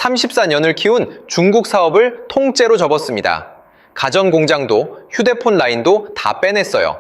34년을 키운 중국 사업을 통째로 접었습니다. 가전 공장도 휴대폰 라인도 다 빼냈어요.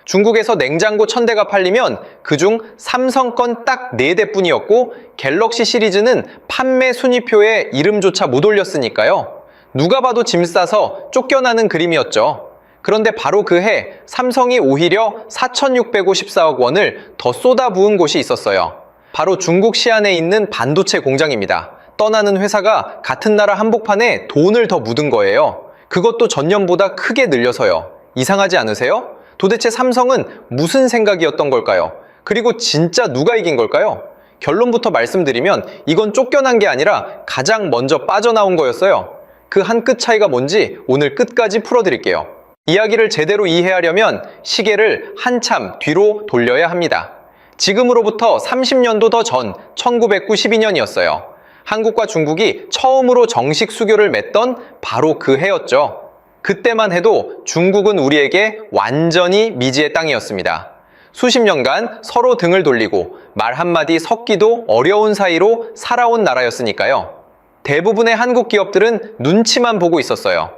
중국에서 냉장고 1000대가 팔리면 그중 삼성 건 딱 4대뿐이었고 갤럭시 시리즈는 판매 순위표에 이름조차 못 올렸으니까요. 누가 봐도 짐 싸서 쫓겨나는 그림이었죠. 그런데 바로 그 해 삼성이 오히려 4,654억 원을 더 쏟아부은 곳이 있었어요. 바로 중국 시안에 있는 반도체 공장입니다. 떠나는 회사가 같은 나라 한복판에 돈을 더 묻은 거예요. 그것도 전년보다 크게 늘려서요. 이상하지 않으세요? 도대체 삼성은 무슨 생각이었던 걸까요? 그리고 진짜 누가 이긴 걸까요? 결론부터 말씀드리면 이건 쫓겨난 게 아니라 가장 먼저 빠져나온 거였어요. 그 한 끗 차이가 뭔지 오늘 끝까지 풀어드릴게요. 이야기를 제대로 이해하려면 시계를 한참 뒤로 돌려야 합니다. 지금으로부터 30년도 더 전 1992년이었어요. 한국과 중국이 처음으로 정식 수교를 맺던 바로 그 해였죠. 그때만 해도 중국은 우리에게 완전히 미지의 땅이었습니다. 수십 년간 서로 등을 돌리고 말 한마디 섞기도 어려운 사이로 살아온 나라였으니까요. 대부분의 한국 기업들은 눈치만 보고 있었어요.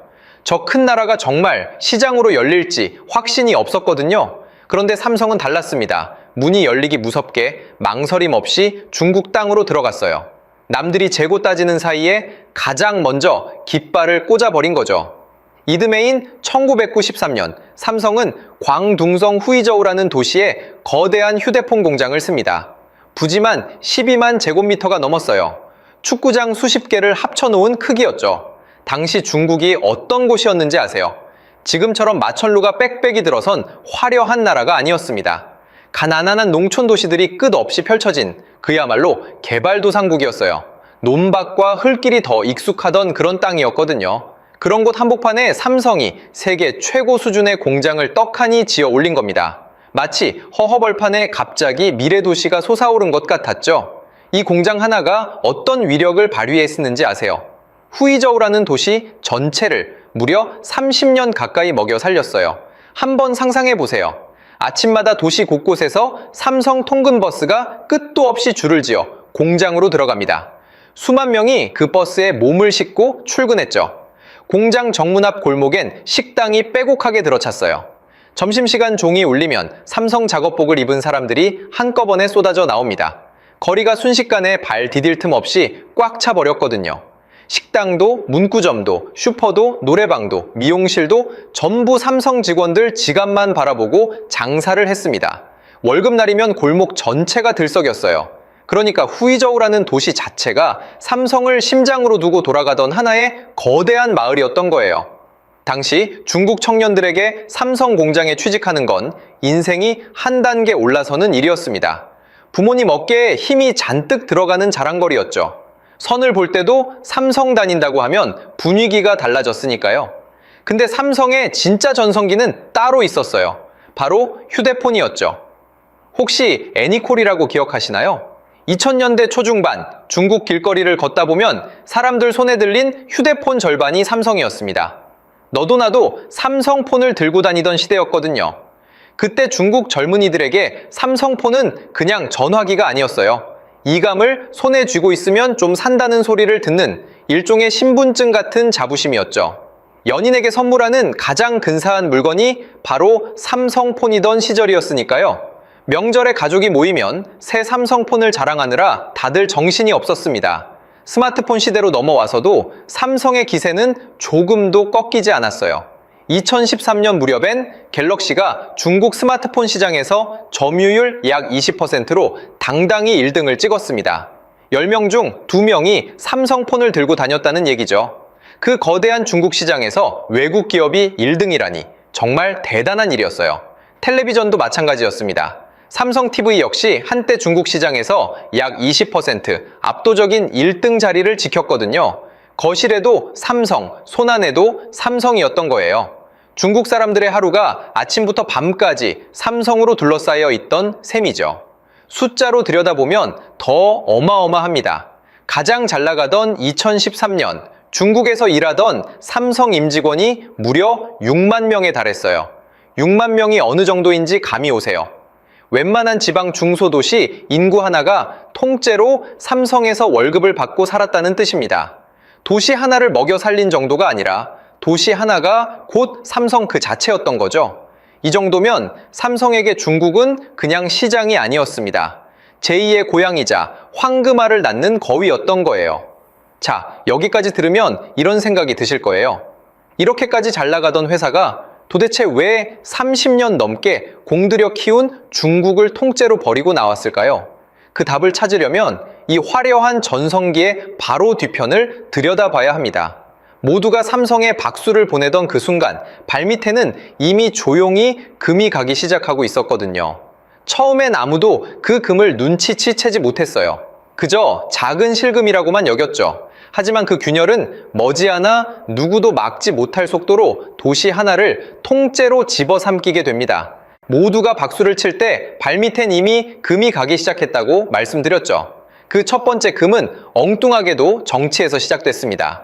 저 큰 나라가 정말 시장으로 열릴지 확신이 없었거든요. 그런데 삼성은 달랐습니다. 문이 열리기 무섭게 망설임 없이 중국 땅으로 들어갔어요. 남들이 재고 따지는 사이에 가장 먼저 깃발을 꽂아버린 거죠. 이듬해인 1993년 삼성은 광둥성 후이저우라는 도시에 거대한 휴대폰 공장을 씁니다. 부지만 12만 제곱미터가 넘었어요. 축구장 수십 개를 합쳐놓은 크기였죠. 당시 중국이 어떤 곳이었는지 아세요? 지금처럼 마천루가 빽빽이 들어선 화려한 나라가 아니었습니다. 가난한 농촌 도시들이 끝없이 펼쳐진 그야말로 개발도상국이었어요. 논밭과 흙길이 더 익숙하던 그런 땅이었거든요. 그런 곳 한복판에 삼성이 세계 최고 수준의 공장을 떡하니 지어 올린 겁니다. 마치 허허벌판에 갑자기 미래도시가 솟아오른 것 같았죠. 이 공장 하나가 어떤 위력을 발휘했는지 아세요? 후이저우라는 도시 전체를 무려 30년 가까이 먹여 살렸어요. 한번 상상해 보세요. 아침마다 도시 곳곳에서 삼성 통근버스가 끝도 없이 줄을 지어 공장으로 들어갑니다. 수만 명이 그 버스에 몸을 싣고 출근했죠. 공장 정문 앞 골목엔 식당이 빼곡하게 들어찼어요. 점심시간 종이 울리면 삼성 작업복을 입은 사람들이 한꺼번에 쏟아져 나옵니다. 거리가 순식간에 발 디딜 틈 없이 꽉 차버렸거든요. 식당도, 문구점도, 슈퍼도, 노래방도, 미용실도 전부 삼성 직원들 지갑만 바라보고 장사를 했습니다. 월급날이면 골목 전체가 들썩였어요. 그러니까 후이저우라는 도시 자체가 삼성을 심장으로 두고 돌아가던 하나의 거대한 마을이었던 거예요. 당시 중국 청년들에게 삼성 공장에 취직하는 건 인생이 한 단계 올라서는 일이었습니다. 부모님 어깨에 힘이 잔뜩 들어가는 자랑거리였죠. 선을 볼 때도 삼성 다닌다고 하면 분위기가 달라졌으니까요. 근데 삼성의 진짜 전성기는 따로 있었어요. 바로 휴대폰이었죠. 혹시 애니콜이라고 기억하시나요? 2000년대 초중반 중국 길거리를 걷다 보면 사람들 손에 들린 휴대폰 절반이 삼성이었습니다. 너도 나도 삼성폰을 들고 다니던 시대였거든요. 그때 중국 젊은이들에게 삼성폰은 그냥 전화기가 아니었어요. 이감을 손에 쥐고 있으면 좀 산다는 소리를 듣는 일종의 신분증 같은 자부심이었죠. 연인에게 선물하는 가장 근사한 물건이 바로 삼성폰이던 시절이었으니까요. 명절에 가족이 모이면 새 삼성폰을 자랑하느라 다들 정신이 없었습니다. 스마트폰 시대로 넘어와서도 삼성의 기세는 조금도 꺾이지 않았어요. 2013년 무렵엔 갤럭시가 중국 스마트폰 시장에서 점유율 약 20%로 당당히 1등을 찍었습니다. 10명 중 2명이 삼성폰을 들고 다녔다는 얘기죠. 그 거대한 중국 시장에서 외국 기업이 1등이라니 정말 대단한 일이었어요. 텔레비전도 마찬가지였습니다. 삼성 TV 역시 한때 중국 시장에서 약 20% 압도적인 1등 자리를 지켰거든요. 거실에도 삼성, 손안에도 삼성이었던 거예요. 중국 사람들의 하루가 아침부터 밤까지 삼성으로 둘러싸여 있던 셈이죠. 숫자로 들여다보면 더 어마어마합니다. 가장 잘 나가던 2013년 중국에서 일하던 삼성 임직원이 무려 6만 명에 달했어요. 6만 명이 어느 정도인지 감이 오세요. 웬만한 지방 중소도시 인구 하나가 통째로 삼성에서 월급을 받고 살았다는 뜻입니다. 도시 하나를 먹여 살린 정도가 아니라 도시 하나가 곧 삼성 그 자체였던 거죠. 이 정도면 삼성에게 중국은 그냥 시장이 아니었습니다. 제2의 고향이자 황금알을 낳는 거위였던 거예요. 자, 여기까지 들으면 이런 생각이 드실 거예요. 이렇게까지 잘 나가던 회사가 도대체 왜 30년 넘게 공들여 키운 중국을 통째로 버리고 나왔을까요? 그 답을 찾으려면 이 화려한 전성기의 바로 뒤편을 들여다봐야 합니다. 모두가 삼성에 박수를 보내던 그 순간 발밑에는 이미 조용히 금이 가기 시작하고 있었거든요. 처음엔 아무도 그 금을 눈치채지 못했어요. 그저 작은 실금이라고만 여겼죠. 하지만 그 균열은 머지않아 누구도 막지 못할 속도로 도시 하나를 통째로 집어삼키게 됩니다. 모두가 박수를 칠 때 발밑엔 이미 금이 가기 시작했다고 말씀드렸죠. 그 첫 번째 금은 엉뚱하게도 정치에서 시작됐습니다.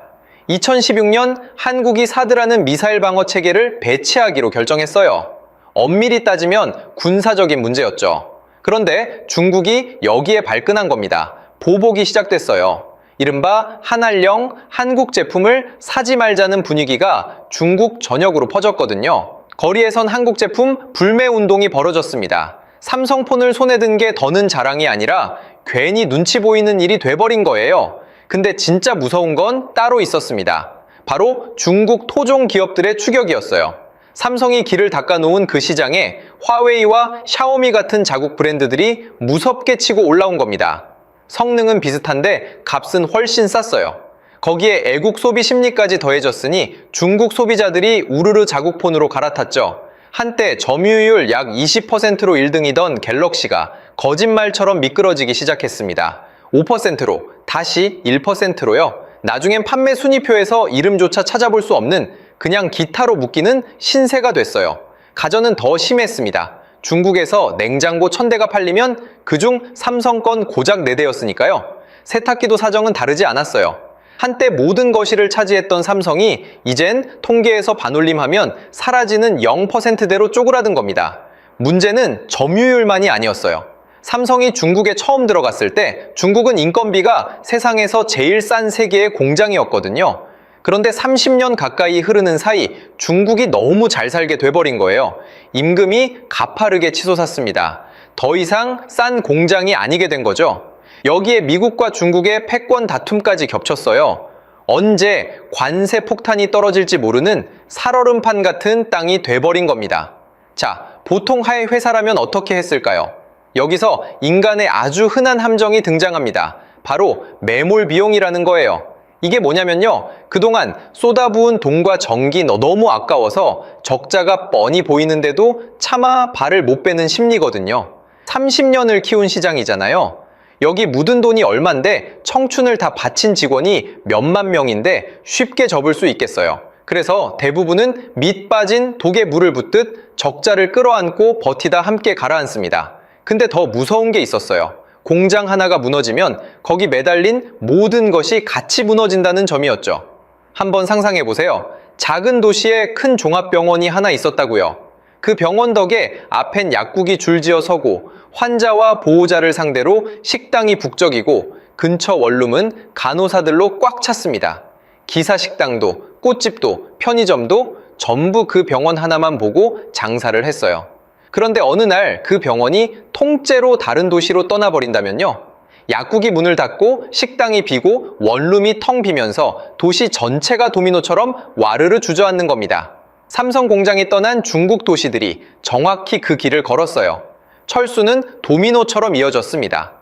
2016년 한국이 사드라는 미사일 방어 체계를 배치하기로 결정했어요. 엄밀히 따지면 군사적인 문제였죠. 그런데 중국이 여기에 발끈한 겁니다. 보복이 시작됐어요. 이른바 한알령, 한국 제품을 사지 말자는 분위기가 중국 전역으로 퍼졌거든요. 거리에선 한국 제품 불매 운동이 벌어졌습니다. 삼성폰을 손에 든 게 더는 자랑이 아니라 괜히 눈치 보이는 일이 돼버린 거예요. 근데 진짜 무서운 건 따로 있었습니다. 바로 중국 토종 기업들의 추격이었어요. 삼성이 길을 닦아놓은 그 시장에 화웨이와 샤오미 같은 자국 브랜드들이 무섭게 치고 올라온 겁니다. 성능은 비슷한데 값은 훨씬 쌌어요. 거기에 애국 소비 심리까지 더해졌으니 중국 소비자들이 우르르 자국폰으로 갈아탔죠. 한때 점유율 약 20%로 1등이던 갤럭시가 거짓말처럼 미끄러지기 시작했습니다. 5%로 다시 1%로요. 나중엔 판매 순위표에서 이름조차 찾아볼 수 없는 그냥 기타로 묶이는 신세가 됐어요. 가전은 더 심했습니다. 중국에서 냉장고 1000대가 팔리면 그중 삼성 건 고작 4대였으니까요. 세탁기도 사정은 다르지 않았어요. 한때 모든 거실을 차지했던 삼성이 이젠 통계에서 반올림하면 사라지는 0%대로 쪼그라든 겁니다. 문제는 점유율만이 아니었어요. 삼성이 중국에 처음 들어갔을 때 중국은 인건비가 세상에서 제일 싼 세계의 공장이었거든요. 그런데 30년 가까이 흐르는 사이 중국이 너무 잘 살게 돼버린 거예요. 임금이 가파르게 치솟았습니다. 더 이상 싼 공장이 아니게 된 거죠. 여기에 미국과 중국의 패권 다툼까지 겹쳤어요. 언제 관세 폭탄이 떨어질지 모르는 살얼음판 같은 땅이 돼버린 겁니다. 자, 보통 하의 회사라면 어떻게 했을까요? 여기서 인간의 아주 흔한 함정이 등장합니다. 바로 매몰 비용이라는 거예요. 이게 뭐냐면요. 그동안 쏟아부은 돈과 전기 너무 아까워서 적자가 뻔히 보이는데도 차마 발을 못 빼는 심리거든요. 30년을 키운 시장이잖아요. 여기 묻은 돈이 얼만데 청춘을 다 바친 직원이 몇만 명인데 쉽게 접을 수 있겠어요. 그래서 대부분은 밑 빠진 독에 물을 붓듯 적자를 끌어안고 버티다 함께 가라앉습니다. 근데 더 무서운 게 있었어요. 공장 하나가 무너지면 거기 매달린 모든 것이 같이 무너진다는 점이었죠. 한번 상상해 보세요. 작은 도시에 큰 종합병원이 하나 있었다고요. 그 병원 덕에 앞엔 약국이 줄지어 서고 환자와 보호자를 상대로 식당이 북적이고 근처 원룸은 간호사들로 꽉 찼습니다. 기사식당도 꽃집도 편의점도 전부 그 병원 하나만 보고 장사를 했어요. 그런데 어느 날 그 병원이 통째로 다른 도시로 떠나버린다면요. 약국이 문을 닫고 식당이 비고 원룸이 텅 비면서 도시 전체가 도미노처럼 와르르 주저앉는 겁니다. 삼성 공장이 떠난 중국 도시들이 정확히 그 길을 걸었어요. 철수는 도미노처럼 이어졌습니다.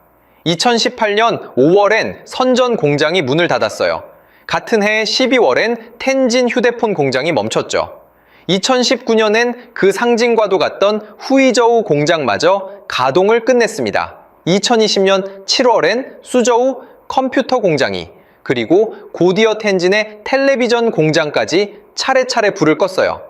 2018년 5월엔 선전 공장이 문을 닫았어요. 같은 해 12월엔 텐진 휴대폰 공장이 멈췄죠. 2019년엔 그 상징과도 같던 후이저우 공장마저 가동을 끝냈습니다. 2020년 7월엔 수저우 컴퓨터 공장이, 그리고 고디어 텐진의 텔레비전 공장까지 차례차례 불을 껐어요.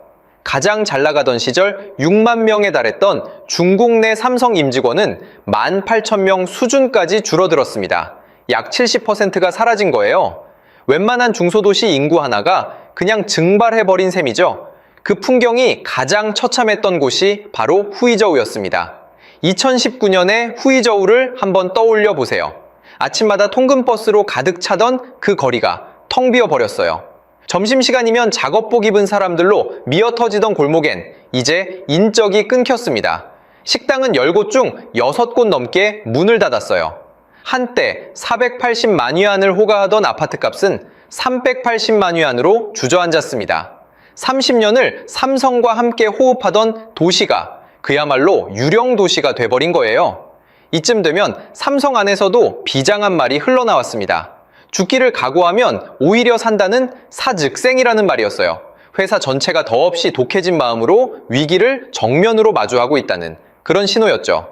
가장 잘 나가던 시절 6만 명에 달했던 중국 내 삼성 임직원은 18,000명 수준까지 줄어들었습니다. 약 70%가 사라진 거예요. 웬만한 중소도시 인구 하나가 그냥 증발해버린 셈이죠. 그 풍경이 가장 처참했던 곳이 바로 후이저우였습니다. 2019년의 후이저우를 한번 떠올려 보세요. 아침마다 통근버스로 가득 차던 그 거리가 텅 비어 버렸어요. 점심시간이면 작업복 입은 사람들로 미어터지던 골목엔 이제 인적이 끊겼습니다. 식당은 10곳 중 6곳 넘게 문을 닫았어요. 한때 480만 위안을 호가하던 아파트값은 380만 위안으로 주저앉았습니다. 30년을 삼성과 함께 호흡하던 도시가 그야말로 유령 도시가 돼버린 거예요. 이쯤 되면 삼성 안에서도 비장한 말이 흘러나왔습니다. 죽기를 각오하면 오히려 산다는 사즉생이라는 말이었어요. 회사 전체가 더없이 독해진 마음으로 위기를 정면으로 마주하고 있다는 그런 신호였죠.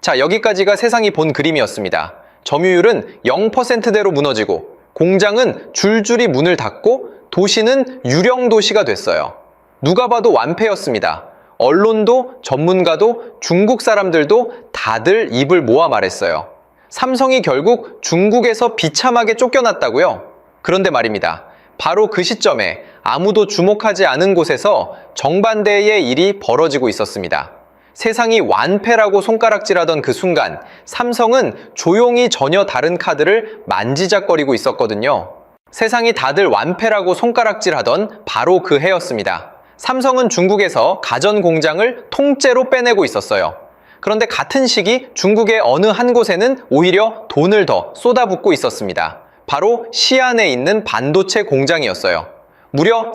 자, 여기까지가 세상이 본 그림이었습니다. 점유율은 0%대로 무너지고 공장은 줄줄이 문을 닫고 도시는 유령 도시가 됐어요. 누가 봐도 완패였습니다. 언론도 전문가도 중국 사람들도 다들 입을 모아 말했어요. 삼성이 결국 중국에서 비참하게 쫓겨났다고요? 그런데 말입니다. 바로 그 시점에 아무도 주목하지 않은 곳에서 정반대의 일이 벌어지고 있었습니다. 세상이 완패라고 손가락질하던 그 순간 삼성은 조용히 전혀 다른 카드를 만지작거리고 있었거든요. 세상이 다들 완패라고 손가락질하던 바로 그 해였습니다. 삼성은 중국에서 가전 공장을 통째로 빼내고 있었어요. 그런데 같은 시기 중국의 어느 한 곳에는 오히려 돈을 더 쏟아붓고 있었습니다. 바로 시안에 있는 반도체 공장이었어요. 무려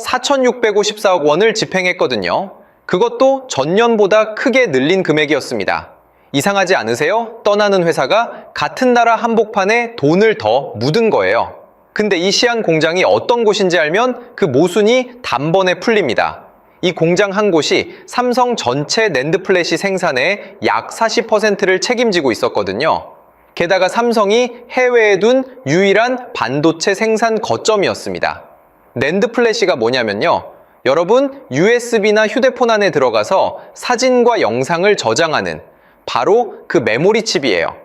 4,654억 원을 집행했거든요. 그것도 전년보다 크게 늘린 금액이었습니다. 이상하지 않으세요? 떠나는 회사가 같은 나라 한복판에 돈을 더 묻은 거예요. 근데 이 시안 공장이 어떤 곳인지 알면 그 모순이 단번에 풀립니다. 이 공장 한 곳이 삼성 전체 낸드 플래시 생산의 약 40%를 책임지고 있었거든요. 게다가 삼성이 해외에 둔 유일한 반도체 생산 거점이었습니다. 낸드 플래시가 뭐냐면요. 여러분, USB나 휴대폰 안에 들어가서 사진과 영상을 저장하는 바로 그 메모리 칩이에요.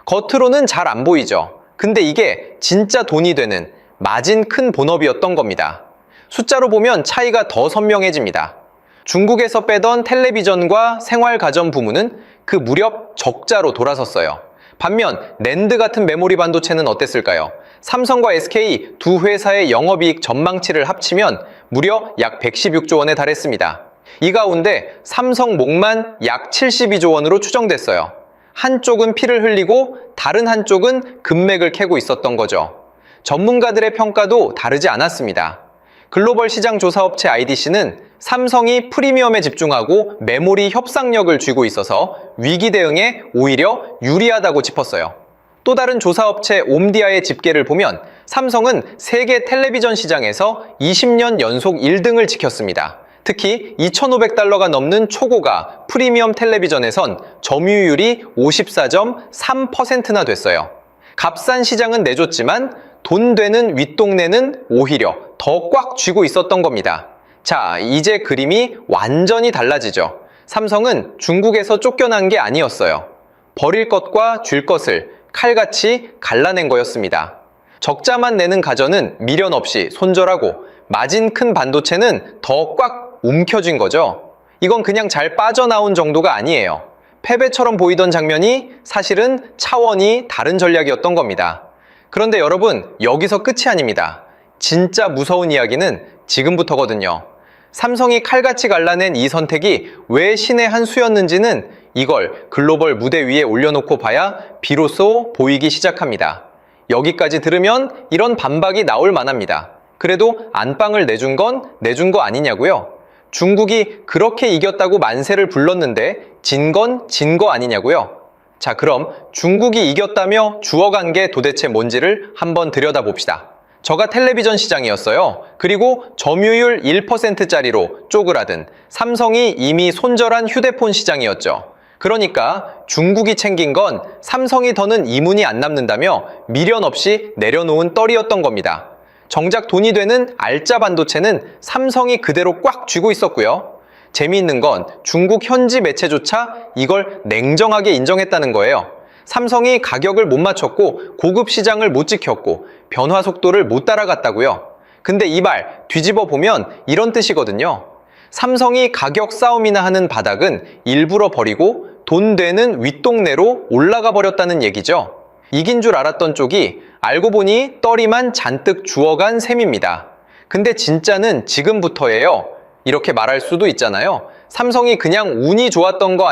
겉으로는 잘 안 보이죠. 근데 이게 진짜 돈이 되는 마진 큰 본업이었던 겁니다. 숫자로 보면 차이가 더 선명해집니다. 중국에서 빼던 텔레비전과 생활가전 부문은 그 무렵 적자로 돌아섰어요. 반면 낸드 같은 메모리 반도체는 어땠을까요? 삼성과 SK 두 회사의 영업이익 전망치를 합치면 무려 약 116조 원에 달했습니다. 이 가운데 삼성 목만 약 72조 원으로 추정됐어요. 한쪽은 피를 흘리고 다른 한쪽은 금맥을 캐고 있었던 거죠. 전문가들의 평가도 다르지 않았습니다. 글로벌 시장 조사업체 IDC는 삼성이 프리미엄에 집중하고 메모리 협상력을 쥐고 있어서 위기 대응에 오히려 유리하다고 짚었어요. 또 다른 조사업체 옴디아의 집계를 보면 삼성은 세계 텔레비전 시장에서 20년 연속 1등을 지켰습니다. 특히 2,500달러가 넘는 초고가 프리미엄 텔레비전에선 점유율이 54.3%나 됐어요. 값싼 시장은 내줬지만 돈 되는 윗동네는 오히려 더 꽉 쥐고 있었던 겁니다. 자, 이제 그림이 완전히 달라지죠. 삼성은 중국에서 쫓겨난 게 아니었어요. 버릴 것과 줄 것을 칼같이 갈라낸 거였습니다. 적자만 내는 가전은 미련 없이 손절하고 마진 큰 반도체는 더 꽉 움켜쥔 거죠. 이건 그냥 잘 빠져나온 정도가 아니에요. 패배처럼 보이던 장면이 사실은 차원이 다른 전략이었던 겁니다. 그런데 여러분, 여기서 끝이 아닙니다. 진짜 무서운 이야기는 지금부터거든요. 삼성이 칼같이 갈라낸 이 선택이 왜 신의 한 수였는지는 이걸 글로벌 무대 위에 올려놓고 봐야 비로소 보이기 시작합니다. 여기까지 들으면 이런 반박이 나올 만합니다. 그래도 안방을 내준 건 내준 거 아니냐고요? 중국이 그렇게 이겼다고 만세를 불렀는데 진 건 진 거 아니냐고요? 자, 그럼 중국이 이겼다며 주워간 게 도대체 뭔지를 한번 들여다봅시다. 저가 텔레비전 시장이었어요. 그리고 점유율 1%짜리로 쪼그라든 삼성이 이미 손절한 휴대폰 시장이었죠. 그러니까 중국이 챙긴 건 삼성이 더는 이문이 안 남는다며 미련 없이 내려놓은 떨이었던 겁니다. 정작 돈이 되는 알짜 반도체는 삼성이 그대로 꽉 쥐고 있었고요. 재미있는 건 중국 현지 매체조차 이걸 냉정하게 인정했다는 거예요. 삼성이 가격을 못 맞췄고 고급 시장을 못 지켰고 변화 속도를 못 따라갔다고요. 근데 이 말 뒤집어 보면 이런 뜻이거든요. 삼성이 가격 싸움이나 하는 바닥은 일부러 버리고 돈 되는 윗동네로 올라가 버렸다는 얘기죠. 이긴 줄 알았던 쪽이 알고 보니 떨이만 잔뜩 주워간 셈입니다. 근데 진짜는 지금부터예요. 이렇게 말할 수도 있잖아요. 삼성이 그냥 운이 좋았던 거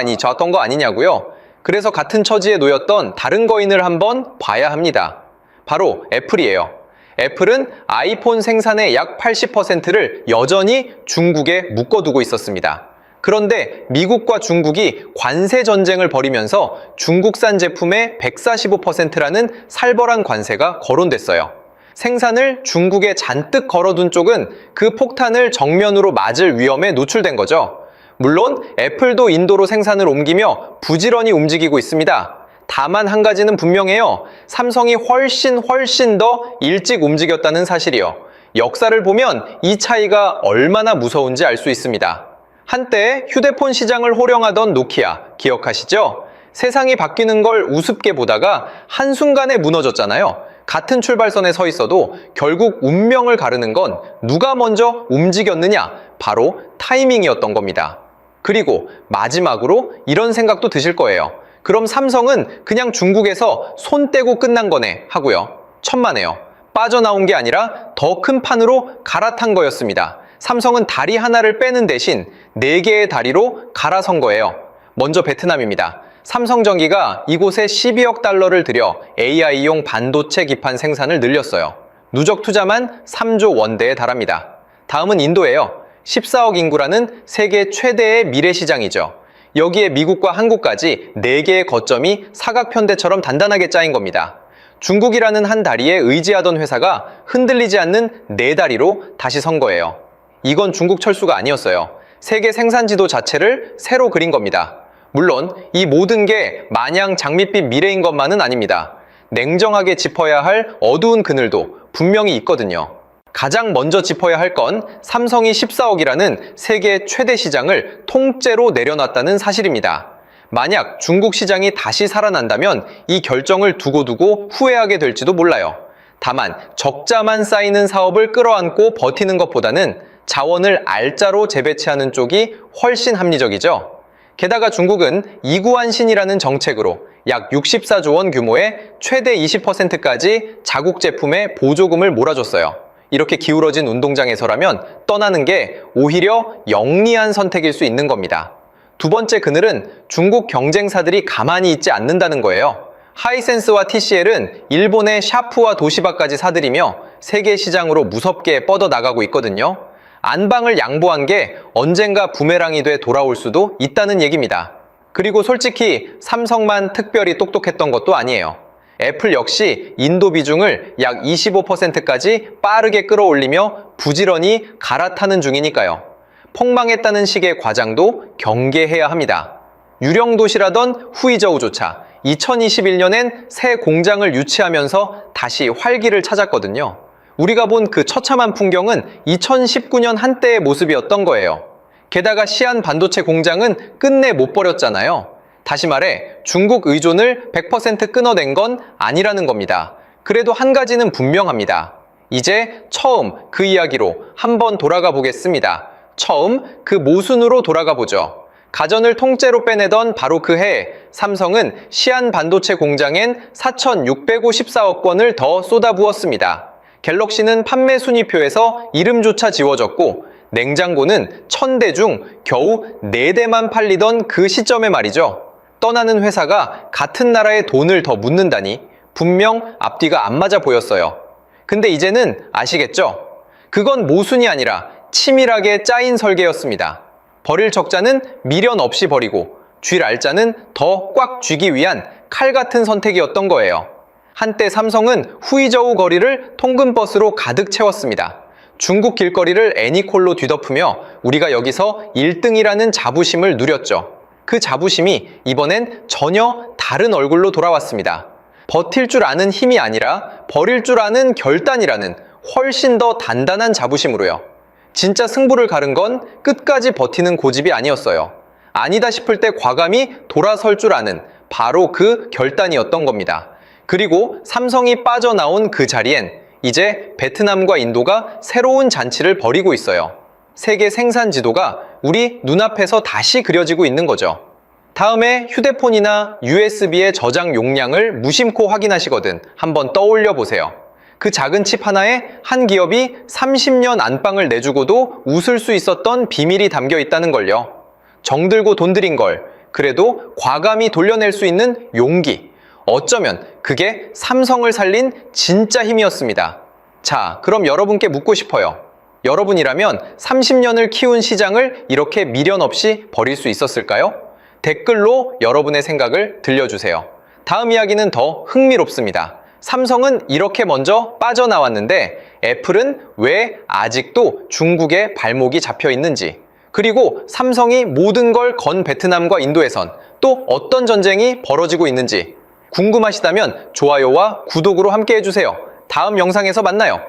아니냐고요. 그래서 같은 처지에 놓였던 다른 거인을 한번 봐야 합니다. 바로 애플이에요. 애플은 아이폰 생산의 약 80%를 여전히 중국에 묶어두고 있었습니다. 그런데 미국과 중국이 관세 전쟁을 벌이면서 중국산 제품의 145%라는 살벌한 관세가 거론됐어요. 생산을 중국에 잔뜩 걸어둔 쪽은 그 폭탄을 정면으로 맞을 위험에 노출된 거죠. 물론 애플도 인도로 생산을 옮기며 부지런히 움직이고 있습니다. 다만 한 가지는 분명해요. 삼성이 훨씬 더 일찍 움직였다는 사실이요. 역사를 보면 이 차이가 얼마나 무서운지 알 수 있습니다. 한때 휴대폰 시장을 호령하던 노키아 기억하시죠? 세상이 바뀌는 걸 우습게 보다가 한순간에 무너졌잖아요. 같은 출발선에 서 있어도 결국 운명을 가르는 건 누가 먼저 움직였느냐, 바로 타이밍이었던 겁니다. 그리고 마지막으로 이런 생각도 드실 거예요. 그럼 삼성은 그냥 중국에서 손 떼고 끝난 거네 하고요. 천만에요. 빠져나온 게 아니라 더 큰 판으로 갈아탄 거였습니다. 삼성은 다리 하나를 빼는 대신 4개의 다리로 갈아선 거예요. 먼저 베트남입니다. 삼성전기가 이곳에 12억 달러를 들여 AI용 반도체 기판 생산을 늘렸어요. 누적 투자만 3조 원대에 달합니다. 다음은 인도예요. 14억 인구라는 세계 최대의 미래시장이죠. 여기에 미국과 한국까지 4개의 거점이 사각편대처럼 단단하게 짜인 겁니다. 중국이라는 한 다리에 의지하던 회사가 흔들리지 않는 4다리로 다시 선 거예요. 이건 중국 철수가 아니었어요. 세계 생산지도 자체를 새로 그린 겁니다. 물론 이 모든 게 마냥 장밋빛 미래인 것만은 아닙니다. 냉정하게 짚어야 할 어두운 그늘도 분명히 있거든요. 가장 먼저 짚어야 할 건 삼성이 14억이라는 세계 최대 시장을 통째로 내려놨다는 사실입니다. 만약 중국 시장이 다시 살아난다면 이 결정을 두고두고 후회하게 될지도 몰라요. 다만 적자만 쌓이는 사업을 끌어안고 버티는 것보다는 자원을 알짜로 재배치하는 쪽이 훨씬 합리적이죠. 게다가 중국은 이구안신이라는 정책으로 약 64조 원 규모의 최대 20%까지 자국 제품에 보조금을 몰아줬어요. 이렇게 기울어진 운동장에서라면 떠나는 게 오히려 영리한 선택일 수 있는 겁니다. 두 번째 그늘은 중국 경쟁사들이 가만히 있지 않는다는 거예요. 하이센스와 TCL은 일본의 샤프와 도시바까지 사들이며 세계 시장으로 무섭게 뻗어나가고 있거든요. 안방을 양보한 게 언젠가 부메랑이 돼 돌아올 수도 있다는 얘기입니다. 그리고 솔직히 삼성만 특별히 똑똑했던 것도 아니에요. 애플 역시 인도 비중을 약 25%까지 빠르게 끌어올리며 부지런히 갈아타는 중이니까요. 폭망했다는 식의 과장도 경계해야 합니다. 유령 도시라던 후이저우조차 2021년엔 새 공장을 유치하면서 다시 활기를 찾았거든요. 우리가 본 그 처참한 풍경은 2019년 한때의 모습이었던 거예요. 게다가 시안 반도체 공장은 끝내 못 버렸잖아요. 다시 말해 중국 의존을 100% 끊어낸 건 아니라는 겁니다. 그래도 한 가지는 분명합니다. 이제 처음 그 이야기로 한번 돌아가 보겠습니다. 처음 그 모순으로 돌아가 보죠. 가전을 통째로 빼내던 바로 그 해에 삼성은 시안 반도체 공장엔 4,654억 원을 더 쏟아부었습니다. 갤럭시는 판매 순위표에서 이름조차 지워졌고 냉장고는 1000대 중 겨우 4대만 팔리던 그 시점에 말이죠. 떠나는 회사가 같은 나라의 돈을 더 묻는다니 분명 앞뒤가 안 맞아 보였어요. 근데 이제는 아시겠죠? 그건 모순이 아니라 치밀하게 짜인 설계였습니다. 버릴 적자는 미련 없이 버리고 쥘 알짜는 더 꽉 쥐기 위한 칼 같은 선택이었던 거예요. 한때 삼성은 후이저우 거리를 통근버스로 가득 채웠습니다. 중국 길거리를 애니콜로 뒤덮으며 우리가 여기서 1등이라는 자부심을 누렸죠. 그 자부심이 이번엔 전혀 다른 얼굴로 돌아왔습니다. 버틸 줄 아는 힘이 아니라 버릴 줄 아는 결단이라는 훨씬 더 단단한 자부심으로요. 진짜 승부를 가른 건 끝까지 버티는 고집이 아니었어요. 아니다 싶을 때 과감히 돌아설 줄 아는 바로 그 결단이었던 겁니다. 그리고 삼성이 빠져나온 그 자리엔 이제 베트남과 인도가 새로운 잔치를 벌이고 있어요. 세계 생산 지도가 우리 눈앞에서 다시 그려지고 있는 거죠. 다음에 휴대폰이나 USB의 저장 용량을 무심코 확인하시거든 한번 떠올려 보세요. 그 작은 칩 하나에 한 기업이 30년 안방을 내주고도 웃을 수 있었던 비밀이 담겨 있다는 걸요. 정들고 돈 들인 걸 그래도 과감히 돌려낼 수 있는 용기. 어쩌면 그게 삼성을 살린 진짜 힘이었습니다. 자, 그럼 여러분께 묻고 싶어요. 여러분이라면 30년을 키운 시장을 이렇게 미련 없이 버릴 수 있었을까요? 댓글로 여러분의 생각을 들려주세요. 다음 이야기는 더 흥미롭습니다. 삼성은 이렇게 먼저 빠져나왔는데 애플은 왜 아직도 중국에 발목이 잡혀 있는지, 그리고 삼성이 모든 걸 건 베트남과 인도에선 또 어떤 전쟁이 벌어지고 있는지 궁금하시다면 좋아요와 구독으로 함께 해주세요. 다음 영상에서 만나요.